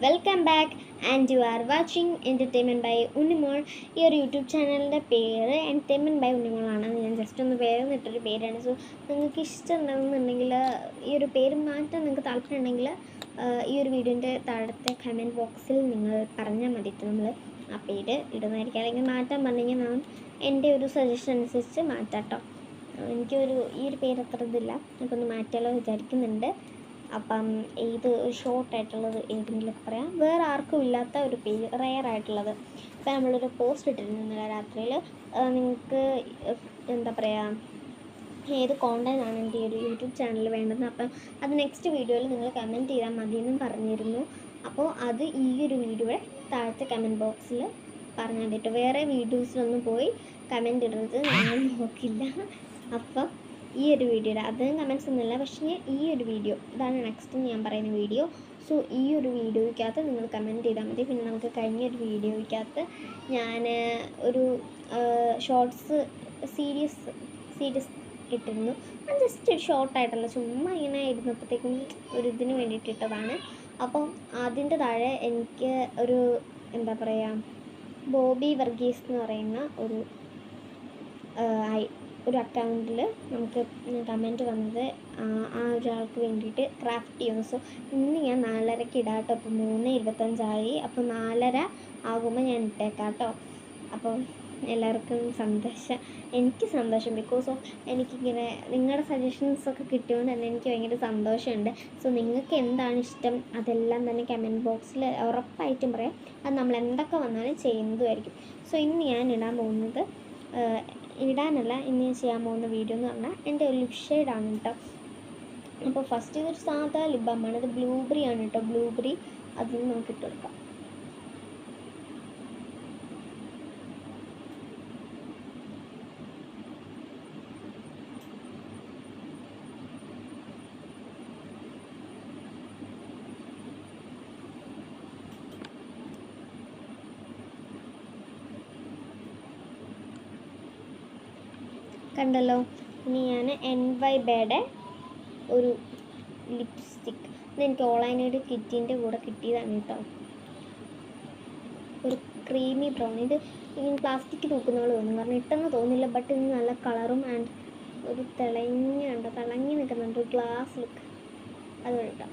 Welcome back and you are watching entertainment by Unnimol. ഈ ഒരു YouTube ചാനലിൻ്റെ പേര് എൻ്റർടൈൻമെൻറ്റ് ബൈ ഉണ്ണിമോളാണ്. ഞാൻ ജസ്റ്റ് ഒന്ന് പേർന്നിട്ടൊരു പേരാണ്. സോ നിങ്ങൾക്ക് ഇഷ്ടമുണ്ടെന്നുണ്ടെങ്കിൽ ഈ ഒരു പേര് മാറ്റാൻ നിങ്ങൾക്ക് താല്പര്യം ഉണ്ടെങ്കിൽ ഈ ഒരു വീഡിയോൻ്റെ താഴത്തെ കമൻറ്റ് ബോക്സിൽ നിങ്ങൾ പറഞ്ഞാൽ മതിയിട്ട് നമ്മൾ ആ പേര് ഇടുന്നതായിരിക്കും. അല്ലെങ്കിൽ മാറ്റാൻ പറഞ്ഞെങ്കിൽ ഞാൻ എൻ്റെ ഒരു സജഷൻ അനുസരിച്ച് മാറ്റാം കേട്ടോ. എനിക്കൊരു ഈ ഒരു പേര് അത്ര ഇതില്ല, അപ്പോൾ ഒന്ന് മാറ്റാലോ വിചാരിക്കുന്നുണ്ട്. അപ്പം ഇത് ഒരു ഷോർട്ടായിട്ടുള്ളത് ഏതെങ്കിലുമൊക്കെ പറയാം. വേറെ ആർക്കും ഇല്ലാത്ത ഒരു പേര്, റെയർ ആയിട്ടുള്ളത്. ഇപ്പം നമ്മളൊരു പോസ്റ്റ് ഇട്ടിരുന്നില്ല രാത്രിയിൽ, നിങ്ങൾക്ക് എന്താ പറയുക, ഏത് കോണ്ടൻ്റ് ആണ് എൻ്റെ ഒരു യൂട്യൂബ് ചാനലിൽ വേണ്ടത്. അപ്പം അത് നെക്സ്റ്റ് വീഡിയോയിൽ നിങ്ങൾ കമൻറ്റ് ചെയ്താൽ മതിയെന്നും പറഞ്ഞിരുന്നു. അപ്പോൾ അത് ഈ ഒരു വീഡിയോയുടെ താഴത്തെ കമൻറ്റ് ബോക്സിൽ പറഞ്ഞാൽ മതി കേട്ടോ. വേറെ വീഡിയോസിലൊന്നും പോയി കമൻറ്റ് ഇടരുത്, ഞാൻ നോക്കില്ല. അപ്പം ഈ ഒരു വീഡിയോയുടെ അതും കമൻറ്റ്സ് ഒന്നുമില്ല, പക്ഷേ ഈ ഒരു വീഡിയോ ഇതാണ് നെക്സ്റ്റ് ഞാൻ പറയുന്ന വീഡിയോ. സോ ഈ ഒരു വീഡിയോയ്ക്കകത്ത് നിങ്ങൾ കമൻറ്റ് ചെയ്താൽ മതി. പിന്നെ നമുക്ക് കഴിഞ്ഞൊരു വീഡിയോയ്ക്കകത്ത് ഞാൻ ഒരു ഷോർട്സ് സീരീസ് ഇട്ടിരുന്നു. അത് ജസ്റ്റ് ഷോർട്ടായിട്ടുള്ള ചുമ്മാ ഇങ്ങനെ ഇരുന്നപ്പോഴത്തേക്കും ഒരു ഇതിന് വേണ്ടിയിട്ട് ഇട്ടതാണ്. അപ്പം അതിൻ്റെ താഴെ എനിക്ക് ഒരു എന്താ പറയുക, ബോബി വർഗീസ് എന്ന് പറയുന്ന ഒരു അക്കൗണ്ടിൽ നമുക്ക് കമൻറ്റ് വന്നത് ആ ഒരാൾക്ക് വേണ്ടിയിട്ട് ക്രാഫ്റ്റ് ചെയ്യുന്നു. സോ ഇന്ന് ഞാൻ 4:30 ഇടാട്ടോ. അപ്പോൾ 3:25 അപ്പോൾ 4:30 ആകുമ്പോൾ ഞാൻ ഇട്ടേക്കാം കേട്ടോ. അപ്പോൾ എല്ലാവർക്കും സന്തോഷം, എനിക്ക് സന്തോഷം. ബിക്കോസ് ഓഫ് എനിക്കിങ്ങനെ നിങ്ങളുടെ സജഷൻസൊക്കെ കിട്ടിയതുകൊണ്ട് തന്നെ എനിക്ക് ഭയങ്കര സന്തോഷമുണ്ട്. സോ നിങ്ങൾക്ക് എന്താണ് ഇഷ്ടം അതെല്ലാം തന്നെ കമൻറ്റ് ബോക്സിൽ ഉറപ്പായിട്ടും പറയാം. അത് നമ്മൾ എന്തൊക്കെ വന്നാലും ചെയ്യുന്നതുമായിരിക്കും. സോ ഇന്ന് ഞാൻ ഇടാൻ പോകുന്നത്, ഇടാനല്ല, ഇന്ന് ഞാൻ ചെയ്യാൻ പോകുന്ന വീഡിയോ എന്ന് പറഞ്ഞാൽ എൻ്റെ ഒരു ലിപ് ഷെയ്ഡാണ് കേട്ടോ. അപ്പോൾ ഫസ്റ്റ് ഇതൊരു സാധാ ലിപ് ബാമാണ്. ഇത് ബ്ലൂബെറി ആണ് കേട്ടോ. ബ്ലൂബെറി അതിൽ നമുക്ക് ഇട്ട് കൊടുക്കാം. കണ്ടല്ലോ. ഇനി ഞാൻ NYBയുടെ ഒരു ലിപ്സ്റ്റിക്ക്, ഇതെനിക്ക് ഓൺലൈനായിട്ട് കിറ്റിൻ്റെ കൂടെ കിട്ടിയതാണ് കേട്ടോ. ഒരു ക്രീമി ബ്രൗൺ. ഇത് ഇങ്ങനെ പ്ലാസ്റ്റിക് തൂക്കുന്ന പോലെ തോന്നും, കാരണം ഇട്ടെന്ന് തോന്നില്ല. ബട്ട് ഇത് നല്ല കളറും ആൻഡ് ഒരു തിളങ്ങി നിൽക്കുന്നുണ്ട്, ഒരു ഗ്ലാസ് ലുക്ക്. അത് കേട്ടോ.